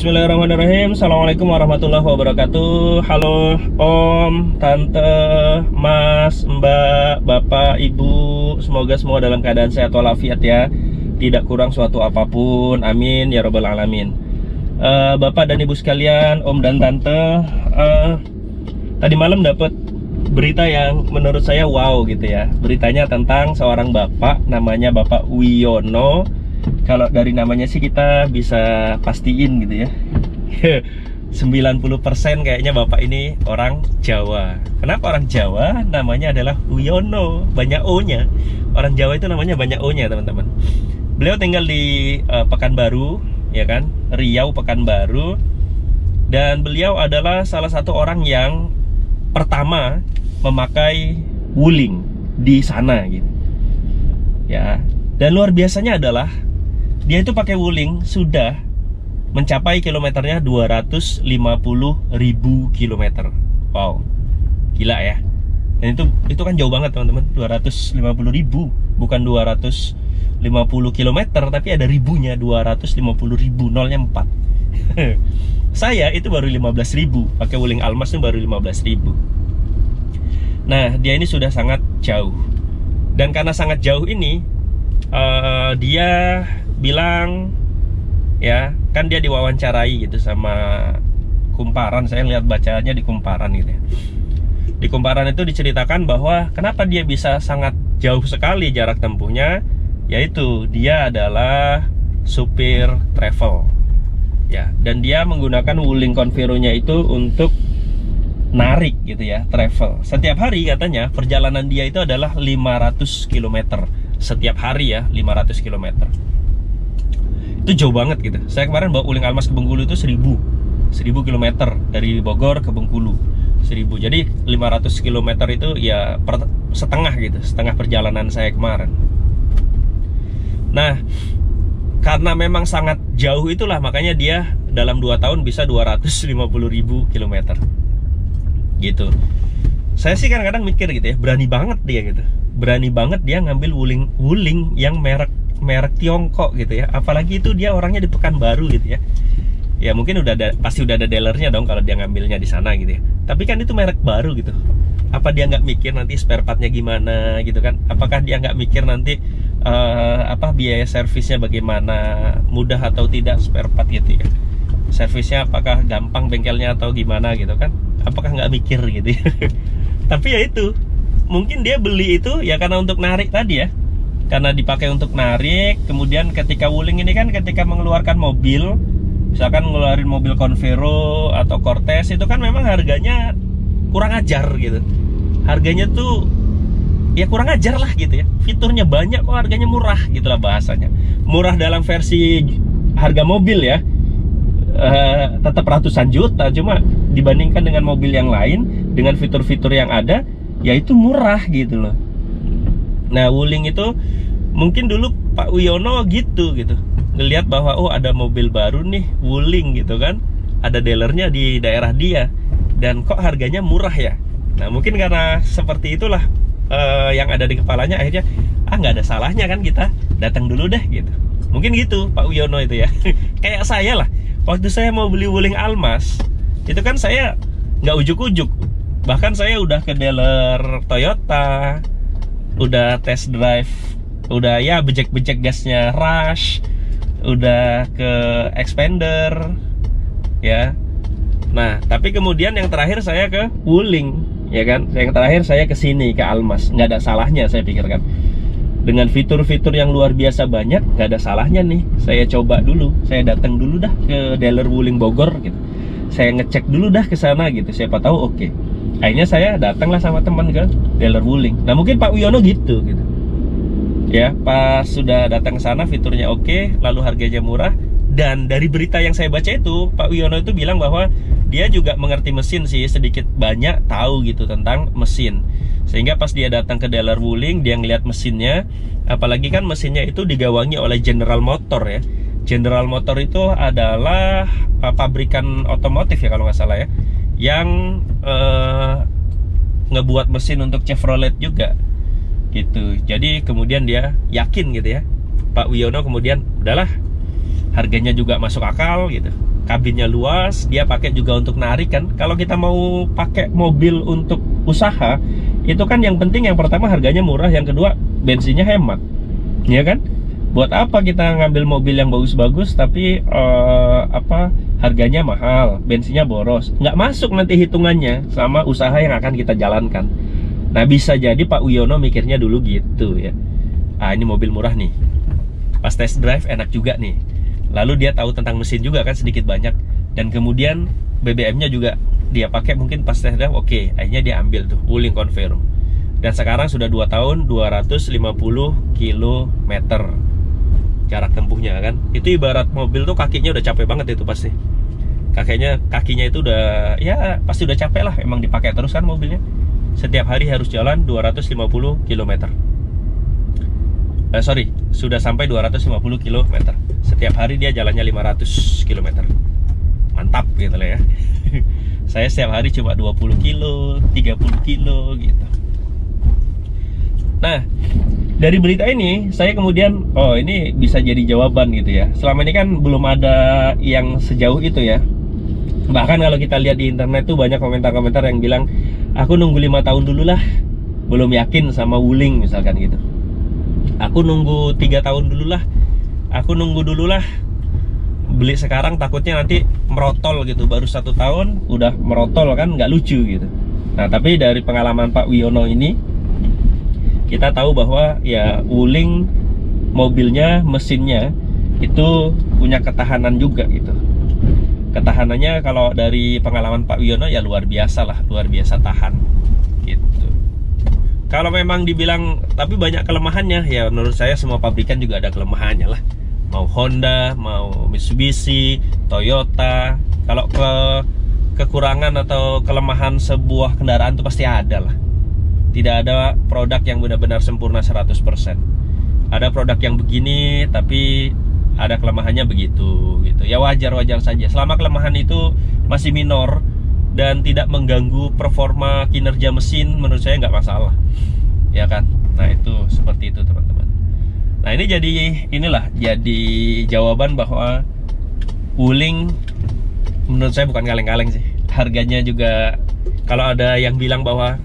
Bismillahirrahmanirrahim. Assalamualaikum warahmatullahi wabarakatuh. Halo Om, Tante, Mas, Mbak, Bapak, Ibu. Semoga semua dalam keadaan sehat walafiat ya. Tidak kurang suatu apapun. Amin ya robbal alamin. Bapak dan Ibu sekalian, Om dan Tante, tadi malam dapat berita yang menurut saya wow gitu ya. Beritanya tentang seorang bapak, namanya Bapak Wiono. Kalau dari namanya sih kita bisa pastiin gitu ya. 90% kayaknya bapak ini orang Jawa. Kenapa orang Jawa? Namanya adalah Wiono, banyak O-nya. Orang Jawa itu namanya banyak O-nya, teman-teman. Beliau tinggal di Pekanbaru, ya kan? Riau, Pekanbaru. Dan beliau adalah salah satu orang yang pertama memakai wuling di sana gitu. Ya. Dan luar biasanya adalah dia itu pakai wuling sudah mencapai kilometernya 250.000 kilometer. Wow, gila ya. Dan itu kan jauh banget teman-teman. 250.000, bukan 250 kilometer, tapi ada ribunya. 250.000, nolnya 4. Saya itu baru 15.000, pakai wuling Almas itu baru 15.000. Nah, dia ini sudah sangat jauh. Dan karena sangat jauh ini, dia bilang, ya kan dia diwawancarai gitu sama Kumparan. Saya lihat bacanya di Kumparan gitu ya. Di Kumparan itu diceritakan bahwa kenapa dia bisa sangat jauh sekali jarak tempuhnya, yaitu dia adalah supir travel ya, dan dia menggunakan wuling Convero-nya itu untuk narik gitu ya, travel. Setiap hari katanya perjalanan dia itu adalah 500 km setiap hari ya, 500 km. Itu jauh banget gitu. Saya kemarin bawa wuling Almas ke Bengkulu itu 1000 km dari Bogor ke Bengkulu. 1000. Jadi 500 km itu ya setengah gitu, setengah perjalanan saya kemarin. Nah, karena memang sangat jauh itulah makanya dia dalam 2 tahun bisa 250.000 km. Gitu. Saya sih kadang-kadang mikir gitu ya, berani banget dia gitu. Berani banget dia ngambil wuling yang merek Tiongkok gitu ya. Apalagi itu dia orangnya di Pekanbaru gitu ya. Ya mungkin pasti udah ada dealernya dong kalau dia ngambilnya di sana gitu ya. Tapi kan itu merek baru gitu. Apa dia nggak mikir nanti spare partnya gimana gitu kan? Apakah dia nggak mikir nanti biaya servisnya bagaimana, mudah atau tidak spare part gitu ya? Servisnya apakah gampang bengkelnya atau gimana gitu kan? Apakah nggak mikir gitu ya? Tapi ya itu, mungkin dia beli itu ya karena untuk narik tadi ya. Karena dipakai untuk narik. Kemudian ketika wuling ini kan ketika mengeluarkan mobil, misalkan ngeluarin mobil Convero atau Cortez, itu kan memang harganya kurang ajar gitu. Harganya tuh ya kurang ajar lah gitu ya. Fiturnya banyak kok harganya murah gitulah bahasanya. Murah dalam versi harga mobil ya, tetap ratusan juta. Cuma dibandingkan dengan mobil yang lain, dengan fitur-fitur yang ada, ya itu murah gitu loh. Nah, wuling itu mungkin dulu Pak Wiono gitu ngelihat bahwa oh ada mobil baru nih wuling gitu kan, ada dealernya di daerah dia dan kok harganya murah ya. Nah, mungkin karena seperti itulah yang ada di kepalanya, akhirnya nggak ada salahnya kan kita datang dulu deh gitu. Mungkin gitu Pak Wiono itu ya. Kayak saya lah, waktu saya mau beli wuling Almas itu kan saya nggak ujuk-ujuk, bahkan saya udah ke dealer Toyota, udah test drive, udah ya bejek-bejek gasnya Rush, udah ke Expander ya. Nah, tapi kemudian yang terakhir saya ke wuling ya kan. Yang terakhir saya ke sini ke Almas. Nggak ada salahnya saya pikirkan. Dengan fitur-fitur yang luar biasa banyak, nggak ada salahnya nih saya coba dulu. Saya datang dulu dah ke dealer wuling Bogor gitu. Saya ngecek dulu dah ke sana gitu. Siapa tahu oke. Akhirnya saya datanglah sama teman ke dealer wuling. Nah, mungkin Pak Wiono gitu. Ya, pas sudah datang ke sana fiturnya oke, lalu harganya murah. Dan dari berita yang saya baca itu, Pak Wiono itu bilang bahwa dia juga mengerti mesin sih, sedikit banyak tahu gitu tentang mesin. Sehingga pas dia datang ke dealer wuling, dia ngeliat mesinnya, apalagi kan mesinnya itu digawangi oleh General Motor ya. General Motor itu adalah pabrikan otomotif ya kalau nggak salah ya, yang ngebuat mesin untuk Chevrolet juga gitu. Jadi kemudian dia yakin gitu ya, Pak Wiono kemudian udahlah, harganya juga masuk akal gitu. kabinnya luas, dia pakai juga untuk narik kan. Kalau kita mau pakai mobil untuk usaha, itu kan yang penting yang pertama harganya murah, yang kedua bensinnya hemat, ya kan? Buat apa kita ngambil mobil yang bagus-bagus tapi harganya mahal, bensinnya boros, nggak masuk nanti hitungannya sama usaha yang akan kita jalankan. Nah, bisa jadi Pak Wiono mikirnya dulu gitu ya. Ini mobil murah nih, pas test drive enak juga nih. Lalu dia tahu tentang mesin juga kan sedikit banyak, dan kemudian BBM-nya juga dia pakai mungkin pas test drive, oke, akhirnya dia ambil tuh Wuling Convero. Dan sekarang sudah 2 tahun 250 km jarak tempuhnya kan. Itu ibarat mobil tuh kakinya udah capek banget itu pasti. Kakinya itu udah, ya pasti udah capek lah, emang dipakai terus kan mobilnya. Setiap hari harus jalan 250 km. Sudah sampai 250 km. Setiap hari dia jalannya 500 km. Mantap gitu lah ya. Saya setiap hari cuma 20 kilo, 30 kilo gitu. Nah, dari berita ini saya kemudian, oh ini bisa jadi jawaban gitu ya. Selama ini kan belum ada yang sejauh itu ya. Bahkan kalau kita lihat di internet tuh banyak komentar-komentar yang bilang, aku nunggu 5 tahun dulu lah, belum yakin sama Wuling misalkan gitu. Aku nunggu 3 tahun dulu lah, aku nunggu dulu lah, beli sekarang takutnya nanti merotol gitu, baru 1 tahun udah merotol kan, nggak lucu gitu. Nah, tapi dari pengalaman Pak Wiono ini, kita tahu bahwa ya Wuling mobilnya, mesinnya itu punya ketahanan juga gitu. Ketahanannya kalau dari pengalaman Pak Wiono ya luar biasa lah, luar biasa tahan gitu. Kalau memang dibilang tapi banyak kelemahannya, ya menurut saya semua pabrikan juga ada kelemahannya lah. Mau Honda, mau Mitsubishi, Toyota. Kalau kekurangan atau kelemahan sebuah kendaraan itu pasti ada lah. Tidak ada produk yang benar-benar sempurna 100%. Ada produk yang begini tapi ada kelemahannya begitu gitu. Ya wajar-wajar saja. Selama kelemahan itu masih minor dan tidak mengganggu performa kinerja mesin, menurut saya nggak masalah. Ya kan? Nah, itu seperti itu teman-teman. Nah, ini jadi jawaban bahwa Wuling menurut saya bukan kaleng-kaleng sih. Harganya juga, kalau ada yang bilang bahwa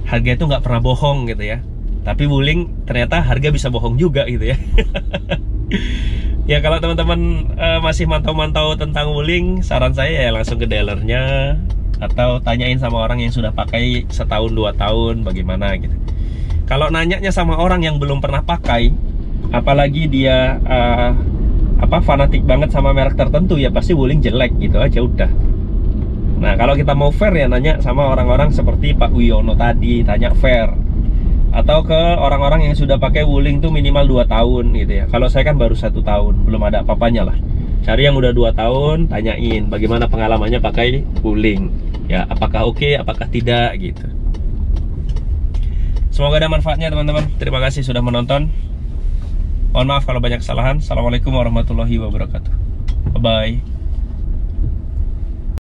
harga itu nggak pernah bohong gitu ya, tapi Wuling ternyata harga bisa bohong juga gitu ya. Ya kalau teman-teman masih mantau-mantau tentang Wuling, saran saya ya langsung ke dealernya, atau tanyain sama orang yang sudah pakai setahun 2 tahun bagaimana gitu. Kalau nanyanya sama orang yang belum pernah pakai, apalagi dia fanatik banget sama merek tertentu, ya pasti Wuling jelek gitu aja udah. Nah, kalau kita mau fair ya nanya sama orang-orang seperti Pak Wiono tadi, tanya fair. Atau ke orang-orang yang sudah pakai Wuling tuh minimal 2 tahun gitu ya. Kalau saya kan baru 1 tahun, belum ada apa-apanya lah. Cari yang udah 2 tahun, tanyain bagaimana pengalamannya pakai Wuling. Ya, apakah oke, apakah tidak gitu. Semoga ada manfaatnya teman-teman. Terima kasih sudah menonton. Mohon maaf kalau banyak kesalahan. Assalamualaikum warahmatullahi wabarakatuh. Bye-bye.